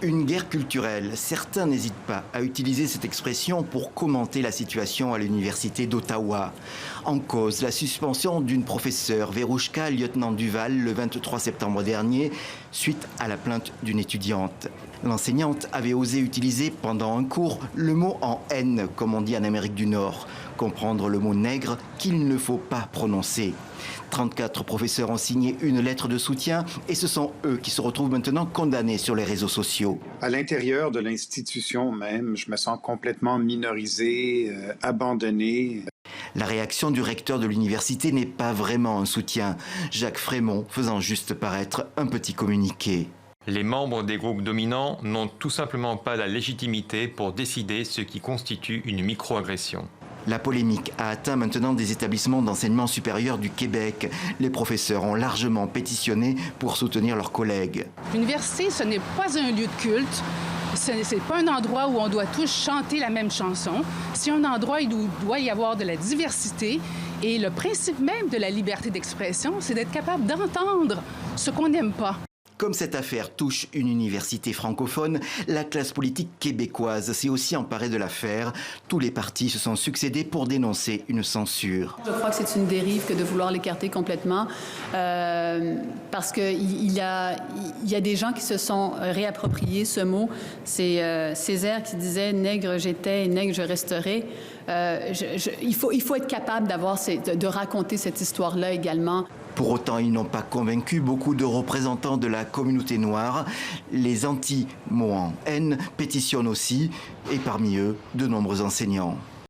Une guerre culturelle. Certains n'hésitent pas à utiliser cette expression pour commenter la situation à l'université d'Ottawa. En cause, la suspension d'une professeure, Verouchka Lieutenant Duval, le 23 septembre dernier, suite à la plainte d'une étudiante. L'enseignante avait osé utiliser pendant un cours le mot en haine, comme on dit en Amérique du Nord. Comprendre le mot nègre qu'il ne faut pas prononcer. 34 professeurs ont signé une lettre de soutien et ce sont eux qui se retrouvent maintenant condamnés sur les réseaux sociaux. À l'intérieur de l'institution même, je me sens complètement minorisé, abandonné. La réaction du recteur de l'université n'est pas vraiment un soutien. Jacques Frémont faisant juste paraître un petit communiqué. Les membres des groupes dominants n'ont tout simplement pas la légitimité pour décider ce qui constitue une microagression. La polémique a atteint maintenant des établissements d'enseignement supérieur du Québec. Les professeurs ont largement pétitionné pour soutenir leurs collègues. L'université, ce n'est pas un lieu de culte. Ce n'est pas un endroit où on doit tous chanter la même chanson. C'est un endroit où il doit y avoir de la diversité. Et le principe même de la liberté d'expression, c'est d'être capable d'entendre ce qu'on n'aime pas. Comme cette affaire touche une université francophone, la classe politique québécoise s'est aussi emparée de l'affaire. Tous les partis se sont succédés pour dénoncer une censure. Je crois que c'est une dérive que de vouloir l'écarter complètement parce qu'il y a des gens qui se sont réappropriés ce mot. C'est Césaire qui disait « nègre j'étais et nègre je resterai ». Il faut être capable de raconter cette histoire-là également. Pour autant, ils n'ont pas convaincu beaucoup de représentants de la communauté noire. Les anti-mots en haine pétitionnent aussi, et parmi eux, de nombreux enseignants.